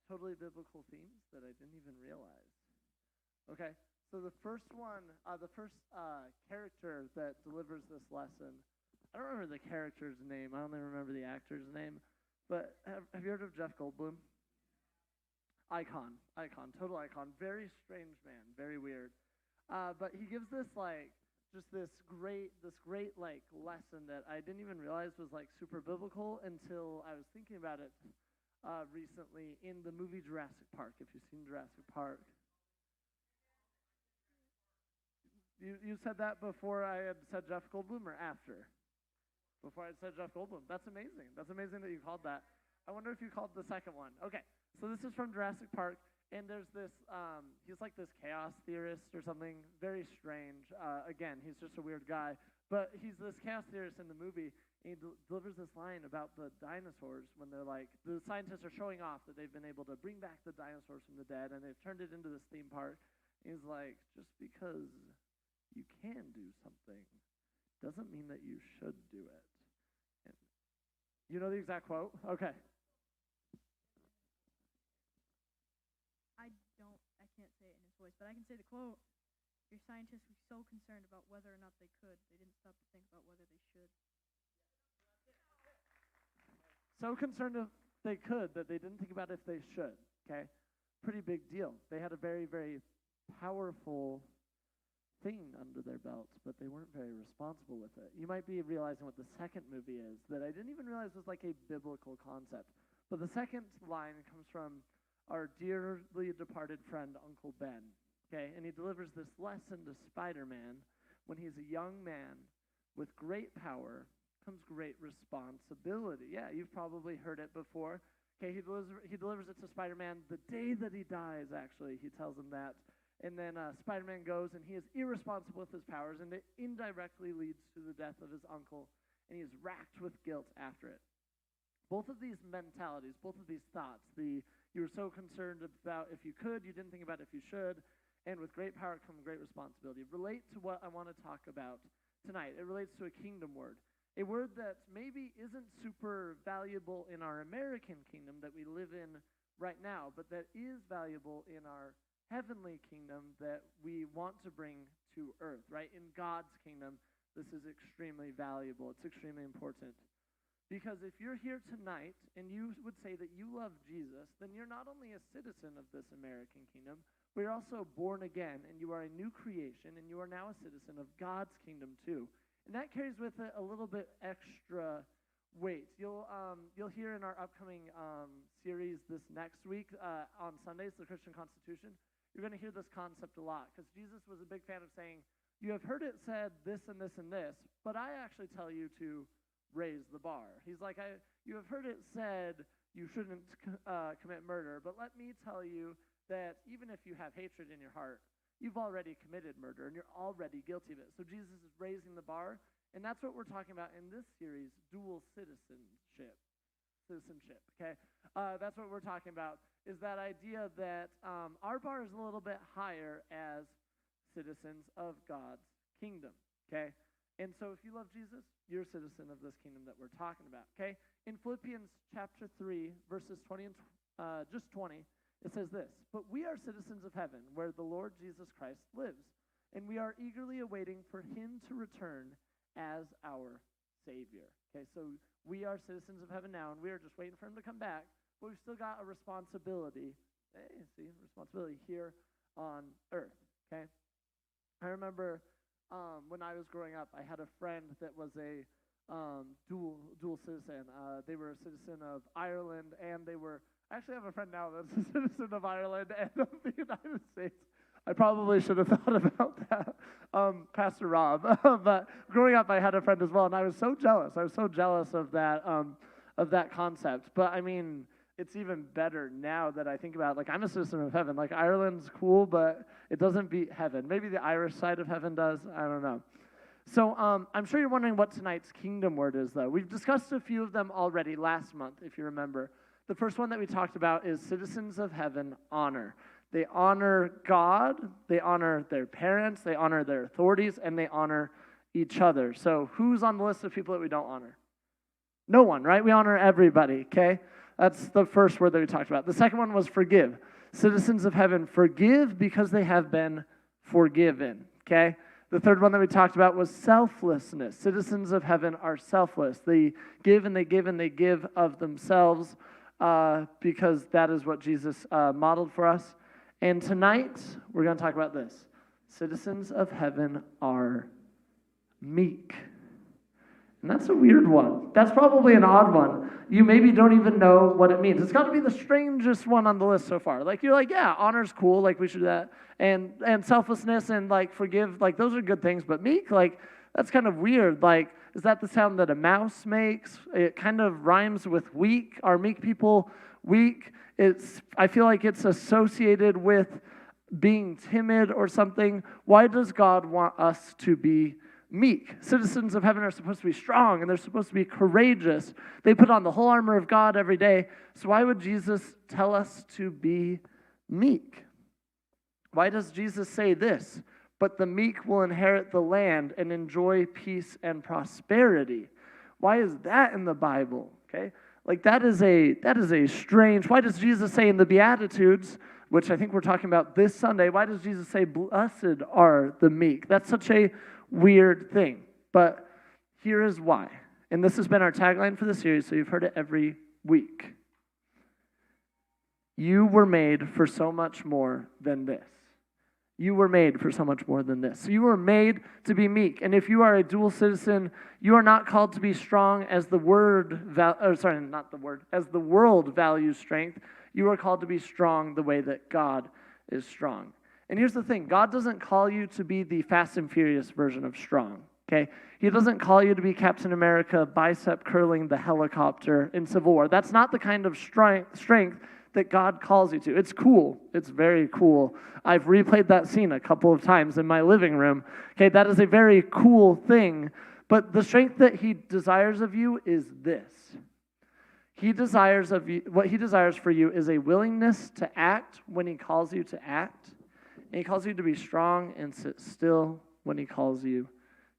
totally biblical themes that I didn't even realize. Okay, so the first one, character that delivers this lesson, I don't remember the character's name. I only remember the actor's name. But have you heard of Jeff Goldblum? Icon, total icon. Very strange man, very weird. But he gives this this great lesson that I didn't even realize was super biblical until I was thinking about it recently in the movie Jurassic Park. If you've seen Jurassic Park, you said that before I had said Jeff Goldblum or after? Before I said Jeff Goldblum. That's amazing. That's amazing that you called that. I wonder if you called the second one. Okay, so this is from Jurassic Park, and there's this, he's like this chaos theorist or something, very strange. Again, he's just a weird guy, but he's this chaos theorist in the movie, and he delivers this line about the dinosaurs when they're the scientists are showing off that they've been able to bring back the dinosaurs from the dead, and they've turned it into this theme park. He's like, just because you can do something doesn't mean that you should do it. And you know the exact quote? Okay. I can't say it in his voice, but I can say the quote. Your scientists were so concerned about whether or not they could, they didn't stop to think about whether they should. So concerned if they could that they didn't think about if they should, okay? Pretty big deal. They had a very, very powerful thing under their belts, but they weren't very responsible with it. You might be realizing what the second movie is that I didn't even realize was a biblical concept. But the second line comes from our dearly departed friend, Uncle Ben, okay? And he delivers this lesson to Spider-Man when he's a young man with great power comes great responsibility. Yeah, you've probably heard it before. Okay, he delivers it to Spider-Man the day that he dies, actually. He tells him that. And then Spider-Man goes, and he is irresponsible with his powers, and it indirectly leads to the death of his uncle, and he is racked with guilt after it. Both of these mentalities, both of these thoughts, you were so concerned about if you could, you didn't think about if you should, and with great power comes great responsibility, relate to what I want to talk about tonight. It relates to a kingdom word, a word that maybe isn't super valuable in our American kingdom that we live in right now, but that is valuable in our heavenly kingdom that we want to bring to earth, right? In God's kingdom, this is extremely valuable. It's extremely important. Because if you're here tonight and you would say that you love Jesus, then you're not only a citizen of this American kingdom, but you're also born again, and you are a new creation, and you are now a citizen of God's kingdom too. And that carries with it a little bit extra weight. You'll hear in our upcoming series this next week on Sundays, the Christian Constitution, you're going to hear this concept a lot, because Jesus was a big fan of saying, you have heard it said this and this and this, but I actually tell you to raise the bar. He's like, you have heard it said you shouldn't commit murder, but let me tell you that even if you have hatred in your heart, you've already committed murder, and you're already guilty of it. So Jesus is raising the bar, and that's what we're talking about in this series, dual citizenship, okay? That's what we're talking about, is that idea that our bar is a little bit higher as citizens of God's kingdom, okay? And so if you love Jesus, you're a citizen of this kingdom that we're talking about, okay? In Philippians chapter 3, verses 20 and 20, it says this, but we are citizens of heaven, where the Lord Jesus Christ lives, and we are eagerly awaiting for him to return as our Savior. Okay, so we are citizens of heaven now, and we are just waiting for him to come back, but we've still got a responsibility, responsibility here on earth, okay? I remember when I was growing up, I had a friend that was a dual citizen. They were a citizen of Ireland, and I actually have a friend now that's a citizen of Ireland and of the United States. I probably should have thought about that, Pastor Rob. But growing up, I had a friend as well, and I was so jealous. I was so jealous of that concept. But I mean, it's even better now that I think about it. Like, I'm a citizen of heaven. Like, Ireland's cool, but it doesn't beat heaven. Maybe the Irish side of heaven does. I don't know. So I'm sure you're wondering what tonight's kingdom word is, though. We've discussed a few of them already last month, if you remember. The first one that we talked about is citizens of heaven honor. They honor God, they honor their parents, they honor their authorities, and they honor each other. So who's on the list of people that we don't honor? No one, right? We honor everybody, okay? That's the first word that we talked about. The second one was forgive. Citizens of heaven, forgive because they have been forgiven, okay? The third one that we talked about was selflessness. Citizens of heaven are selfless. They give and they give and they give of themselves because that is what Jesus modeled for us. And tonight, we're going to talk about this. Citizens of heaven are meek. And that's a weird one. That's probably an odd one. You maybe don't even know what it means. It's got to be the strangest one on the list so far. Like, you're like, yeah, honor's cool, like, we should do that. And selflessness and, like, forgive, like, those are good things. But meek, like, that's kind of weird. Like, is that the sound that a mouse makes? It kind of rhymes with weak. Are meek people weak? I feel like it's associated with being timid or something. Why does God want us to be meek? Citizens of heaven are supposed to be strong and they're supposed to be courageous. They put on the whole armor of God every day. So why would Jesus tell us to be meek? Why does Jesus say this? But the meek will inherit the land and enjoy peace and prosperity. Why is that in the Bible? Okay, like that is a strange. Why does Jesus say in the Beatitudes, which I think we're talking about this Sunday, why does Jesus say, blessed are the meek? That's such a weird thing. But here is why. And this has been our tagline for the series, so you've heard it every week. You were made for so much more than this. You were made for so much more than this. So you were made to be meek. And if you are a dual citizen, you are not called to be strong as the world values strength. You are called to be strong the way that God is strong. And here's the thing. God doesn't call you to be the Fast and Furious version of strong, okay? He doesn't call you to be Captain America, bicep curling the helicopter in Civil War. That's not the kind of strength that God calls you to. It's cool. It's very cool. I've replayed that scene a couple of times in my living room. Okay, that is a very cool thing. But the strength that he desires of you is this. What he desires for you is a willingness to act when he calls you to act. And he calls you to be strong and sit still when he calls you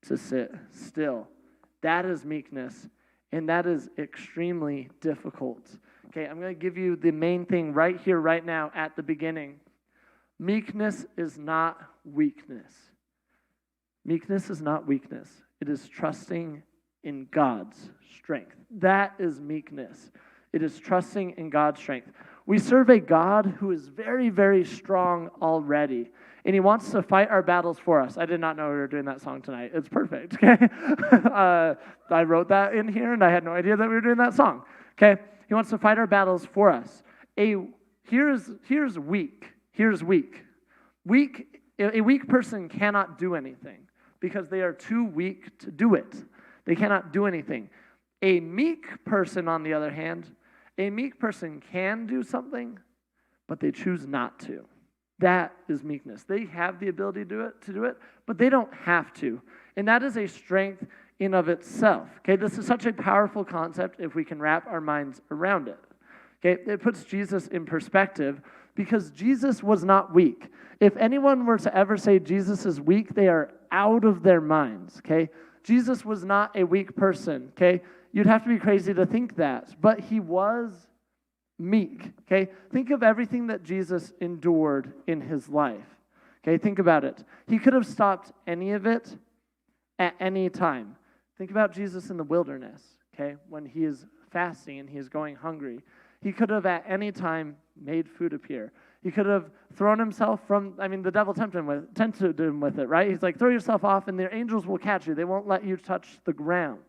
to sit still. That is meekness, and that is extremely difficult. Okay, I'm going to give you the main thing right here, right now, at the beginning. Meekness is not weakness. Meekness is not weakness. It is trusting in God's strength. That is meekness. It is trusting in God's strength. We serve a God who is very, very strong already, and he wants to fight our battles for us. I did not know we were doing that song tonight. It's perfect, okay? I wrote that in here, and I had no idea that we were doing that song, okay? He wants to fight our battles for us. Here's weak. Here's weak. A weak person cannot do anything because they are too weak to do it. They cannot do anything. A meek person, on the other hand, a meek person can do something, but they choose not to. That is meekness. They have the ability to do it, but they don't have to. And that is a strength in of itself. Okay, this is such a powerful concept if we can wrap our minds around it. Okay, it puts Jesus in perspective because Jesus was not weak. If anyone were to ever say Jesus is weak, they are out of their minds. Okay, Jesus was not a weak person. Okay, you'd have to be crazy to think that, but he was meek. Okay, think of everything that Jesus endured in his life. Okay, think about it. He could have stopped any of it at any time. Think about Jesus in the wilderness, okay, when he is fasting and he is going hungry. He could have at any time made food appear. He could have thrown himself the devil tempted him with it, right? He's like, throw yourself off and the angels will catch you. They won't let you touch the ground,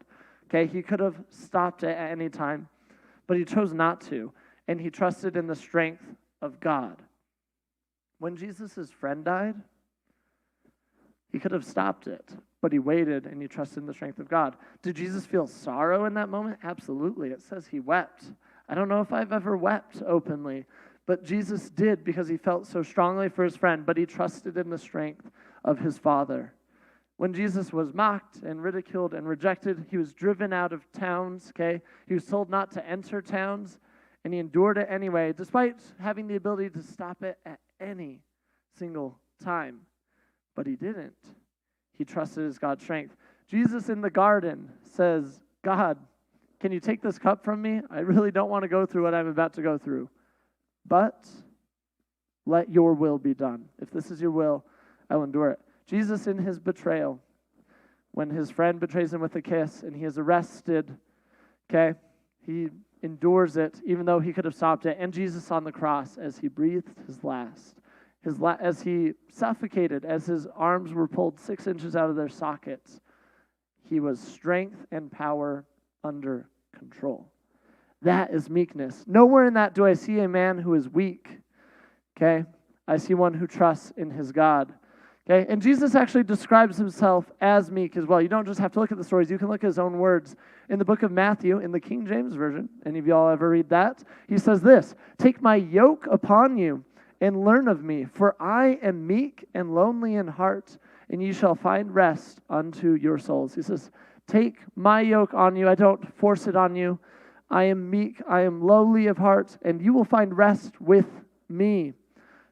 okay? He could have stopped it at any time, but he chose not to, and he trusted in the strength of God. When Jesus' friend died, he could have stopped it, but he waited and he trusted in the strength of God. Did Jesus feel sorrow in that moment? Absolutely. It says he wept. I don't know if I've ever wept openly, but Jesus did because he felt so strongly for his friend, but he trusted in the strength of his Father. When Jesus was mocked and ridiculed and rejected, he was driven out of towns, okay? He was told not to enter towns, and he endured it anyway, despite having the ability to stop it at any single time. But he didn't. He trusted his God's strength. Jesus in the garden says, God, can you take this cup from me? I really don't want to go through what I'm about to go through. But let your will be done. If this is your will, I will endure it. Jesus in his betrayal, when his friend betrays him with a kiss and he is arrested, okay, he endures it even though he could have stopped it. And Jesus on the cross as he breathed his last, as he suffocated, as his arms were pulled 6 inches out of their sockets, he was strength and power under control. That is meekness. Nowhere in that do I see a man who is weak. Okay? I see one who trusts in his God. Okay? And Jesus actually describes himself as meek as well. You don't just have to look at the stories. You can look at his own words. In the book of Matthew, in the King James Version, any of y'all ever read that? He says this, "Take my yoke upon you and learn of me, for I am meek and lonely in heart, and ye shall find rest unto your souls." He says, take my yoke on you. I don't force it on you. I am meek, I am lowly of heart, and you will find rest with me.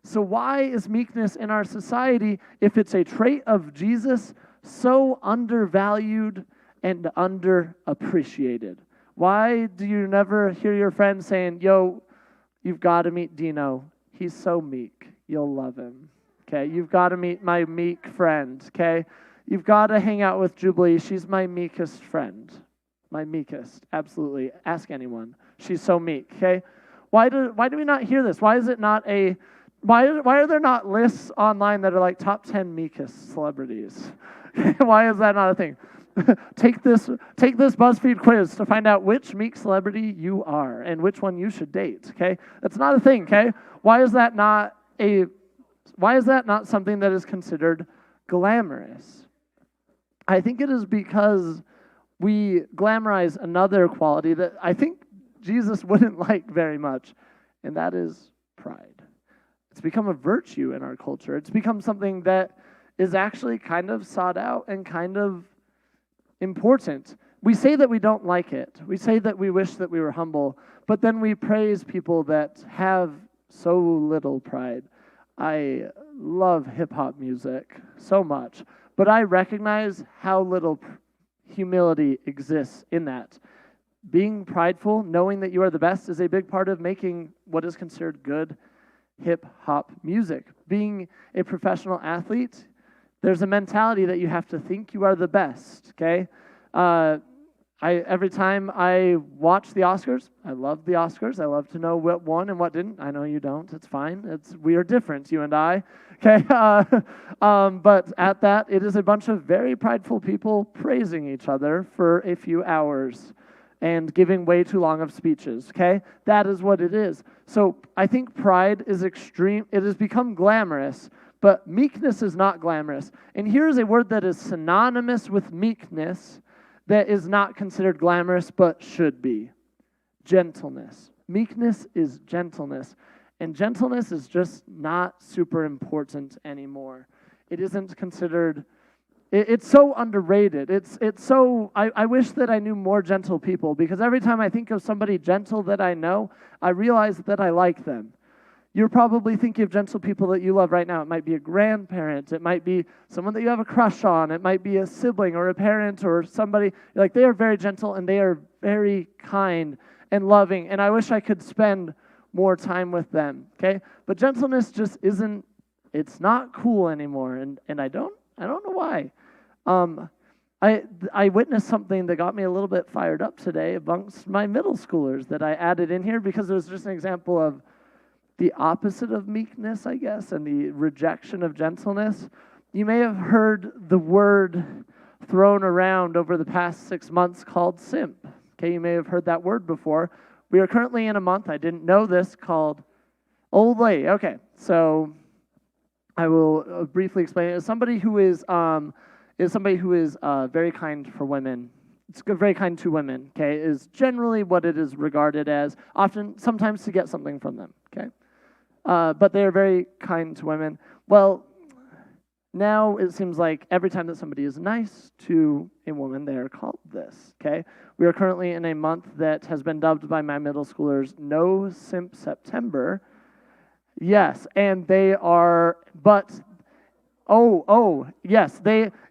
So why is meekness in our society, if it's a trait of Jesus, so undervalued and underappreciated? Why do you never hear your friends saying, yo, you've got to meet Dino. He's so meek. You'll love him. Okay, you've got to meet my meek friend. Okay, you've got to hang out with Jubilee. She's my meekest friend. My meekest, absolutely. Ask anyone. She's so meek. Okay, why do we not hear this? Why is it not a why are there not lists online that are like top 10 meekest celebrities? Why is that not a thing? Take this BuzzFeed quiz to find out which meek celebrity you are and which one you should date. Okay, that's not a thing. Okay, why is that not something that is considered glamorous? I think it is because we glamorize another quality that I think Jesus wouldn't like very much, and that is pride. It's become a virtue in our culture. It's become something that is actually kind of sought out and kind of important. We say that we don't like it. We say that we wish that we were humble, but then we praise people that have so little pride. I love hip-hop music so much, but I recognize how little humility exists in that. Being prideful, knowing that you are the best, is a big part of making what is considered good hip-hop music. Being a professional athlete, there's a mentality that you have to think you are the best, okay? Every time I watch the Oscars, I love the Oscars. I love to know what won and what didn't. I know you don't. It's fine. We are different, you and I. Okay. But at that, it is a bunch of very prideful people praising each other for a few hours and giving way too long of speeches. Okay, that is what it is. So I think pride is extreme. It has become glamorous, but meekness is not glamorous. And here's a word that is synonymous with meekness, that is not considered glamorous, but should be. Gentleness. Meekness is gentleness. And gentleness is just not super important anymore. It isn't considered, it's so underrated. It's so, I wish that I knew more gentle people, because every time I think of somebody gentle that I know, I realize that I like them. You're probably thinking of gentle people that you love right now. It might be a grandparent. It might be someone that you have a crush on. It might be a sibling or a parent or somebody. Like, they are very gentle and they are very kind and loving. And I wish I could spend more time with them, okay? But gentleness just isn't, it's not cool anymore. And I don't know why. I witnessed something that got me a little bit fired up today amongst my middle schoolers that I added in here, because it was just an example of the opposite of meekness, I guess, and the rejection of gentleness. You may have heard the word thrown around over the past 6 months called simp. Okay, you may have heard that word before. We are currently in a month, I didn't know this, called Old Lady. Okay, so I will briefly explain it. As somebody who is very kind for women. It's very kind to women, okay, is generally what it is regarded as, sometimes to get something from them, okay? But they are very kind to women. Well, now it seems like every time that somebody is nice to a woman, they are called this, okay? We are currently in a month that has been dubbed by my middle schoolers No Simp September. Yes, and they are, but, yes,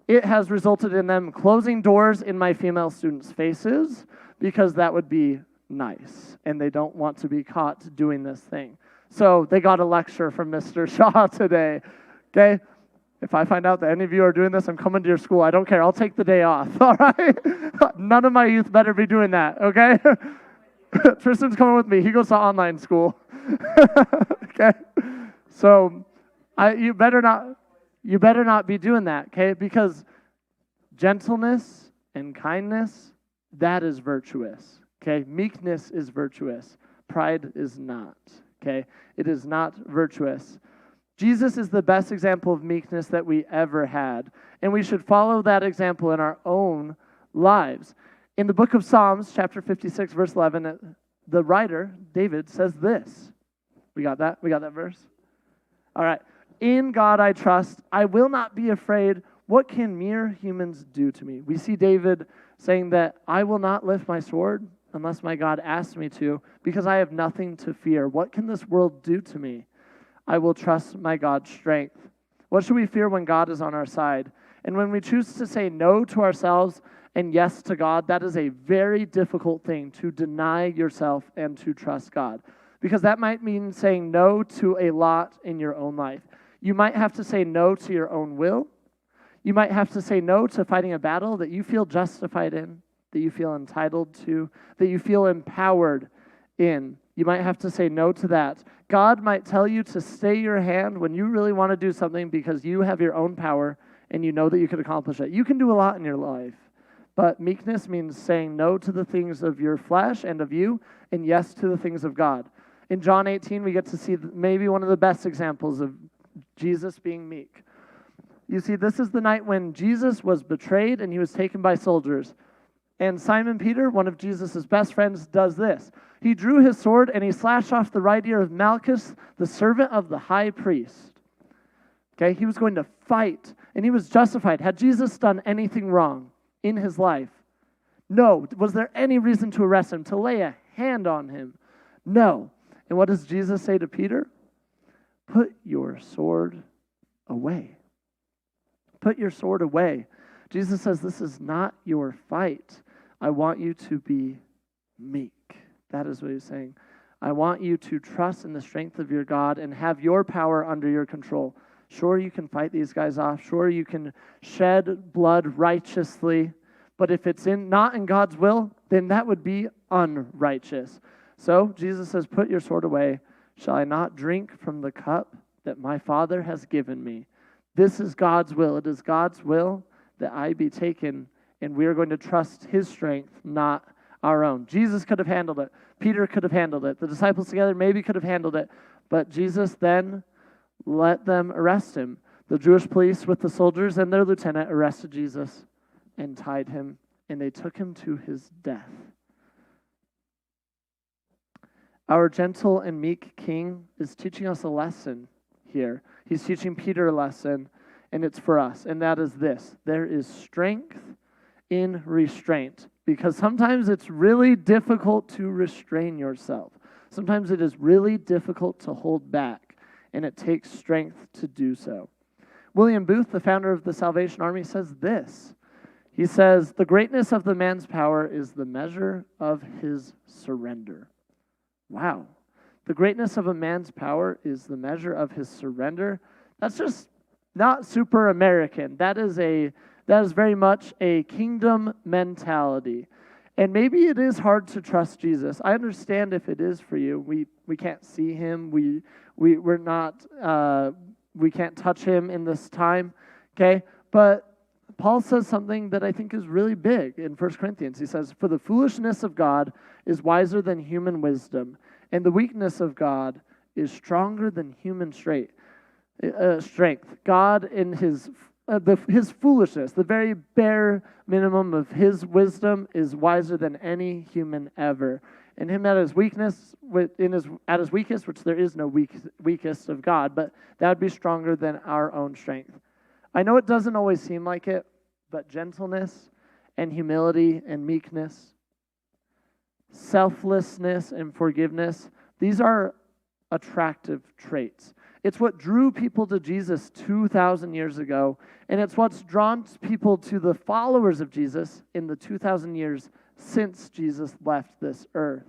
it has resulted in them closing doors in my female students' faces because that would be nice, and they don't want to be caught doing this thing. So they got a lecture from Mr. Shaw today, okay? If I find out that any of you are doing this, I'm coming to your school. I don't care. I'll take the day off, all right? None of my youth better be doing that, okay? Tristan's coming with me. He goes to online school, okay? So you better not be doing that, okay? Because gentleness and kindness, that is virtuous, okay? Meekness is virtuous. Pride is not, okay? It is not virtuous. Jesus is the best example of meekness that we ever had, and we should follow that example in our own lives. In the book of Psalms, chapter 56, verse 11, the writer, David, says this. We got that? We got that verse? All right. In God I trust. I will not be afraid. What can mere humans do to me? We see David saying that I will not lift my sword unless my God asks me to, because I have nothing to fear. What can this world do to me? I will trust my God's strength. What should we fear when God is on our side? And when we choose to say no to ourselves and yes to God, that is a very difficult thing, to deny yourself and to trust God. Because that might mean saying no to a lot in your own life. You might have to say no to your own will. You might have to say no to fighting a battle that you feel justified in, that you feel entitled to, that you feel empowered in. You might have to say no to that. God might tell you to stay your hand when you really want to do something because you have your own power and you know that you can accomplish it. You can do a lot in your life, but meekness means saying no to the things of your flesh and of you and yes to the things of God. In John 18, we get to see maybe one of the best examples of Jesus being meek. You see, this is the night when Jesus was betrayed and he was taken by soldiers. And Simon Peter, one of Jesus' best friends, does this. He drew his sword and he slashed off the right ear of Malchus, the servant of the high priest. Okay, he was going to fight, and he was justified. Had Jesus done anything wrong in his life? No. Was there any reason to arrest him, to lay a hand on him? No. And what does Jesus say to Peter? Put your sword away. Put your sword away. Jesus says, this is not your fight. I want you to be meek. That is what he's saying. I want you to trust in the strength of your God and have your power under your control. Sure, you can fight these guys off. Sure, you can shed blood righteously. But if it's not in God's will, then that would be unrighteous. So Jesus says, put your sword away. Shall I not drink from the cup that my Father has given me? This is God's will. It is God's will that I be taken, and we are going to trust his strength, not our own. Jesus could have handled it. Peter could have handled it. The disciples together maybe could have handled it. But Jesus then let them arrest him. The Jewish police with the soldiers and their lieutenant arrested Jesus and tied him, and they took him to his death. Our gentle and meek king is teaching us a lesson here. He's teaching Peter a lesson, and it's for us, and that is this. There is strength in restraint, because sometimes it's really difficult to restrain yourself. Sometimes it is really difficult to hold back, and it takes strength to do so. William Booth, the founder of the Salvation Army, says this. He says, the greatness of the man's power is the measure of his surrender. Wow. The greatness of a man's power is the measure of his surrender. That's just not super American. That is very much a kingdom mentality. And maybe it is hard to trust Jesus. I understand if it is for you. We can't see him. We can't touch him in this time. Okay? But Paul says something that I think is really big in 1 Corinthians. He says, for the foolishness of God is wiser than human wisdom, and the weakness of God is stronger than human strength. God in his foolishness, the very bare minimum of his wisdom, is wiser than any human ever. And him at his weakness, at his weakest, which there is no weakest of God, but that would be stronger than our own strength. I know it doesn't always seem like it, but gentleness and humility and meekness, selflessness and forgiveness, these are attractive traits. It's what drew people to Jesus 2,000 years ago, and it's what's drawn people to the followers of Jesus in the 2,000 years since Jesus left this earth.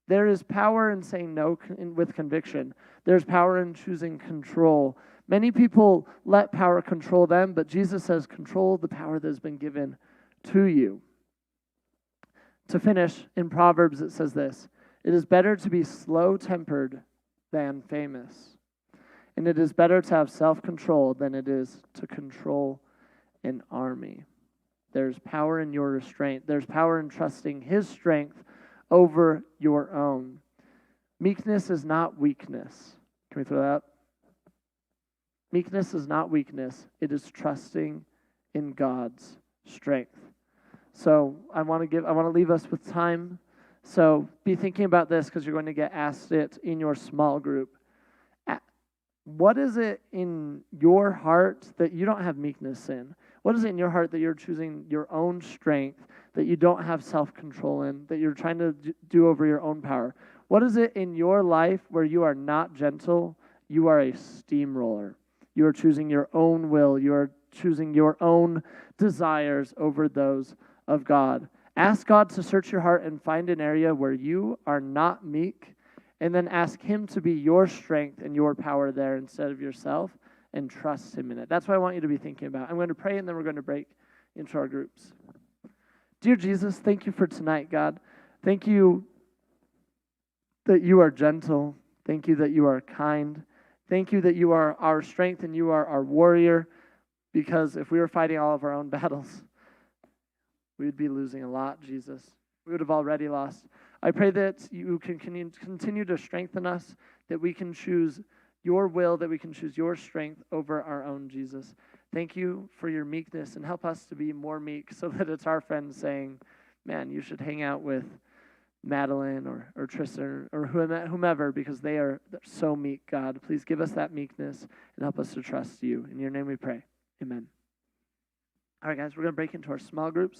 There is power in saying no with conviction. There's power in choosing control. Many people let power control them, but Jesus says, control the power that has been given to you. To finish, in Proverbs it says this, it is better to be slow-tempered than famous, and it is better to have self-control than it is to control an army. There's power in your restraint. There's power in trusting His strength over your own. Meekness is not weakness. Can we throw that up? Meekness is not weakness. It is trusting in God's strength. So I want to leave us with time. So be thinking about this because you're going to get asked it in your small group. What is it in your heart that you don't have meekness in? What is it in your heart that you're choosing your own strength, that you don't have self-control in, that you're trying to do over your own power? What is it in your life where you are not gentle? You are a steamroller. You are choosing your own will. You are choosing your own desires over those of God. Ask God to search your heart and find an area where you are not meek, and then ask Him to be your strength and your power there instead of yourself, and trust Him in it. That's what I want you to be thinking about. I'm going to pray, and then we're going to break into our groups. Dear Jesus, thank you for tonight, God. Thank you that you are gentle. Thank you that you are kind. Thank you that you are our strength and you are our warrior, because if we were fighting all of our own battles, we'd be losing a lot, Jesus. We would have already lost. I pray that you can continue to strengthen us, that we can choose your will, that we can choose your strength over our own, Jesus. Thank you for your meekness, and help us to be more meek so that it's our friends saying, man, you should hang out with Madeline or Tristan or whomever, because they're so meek, God. Please give us that meekness and help us to trust you. In your name we pray. Amen. All right, guys, we're going to break into our small groups.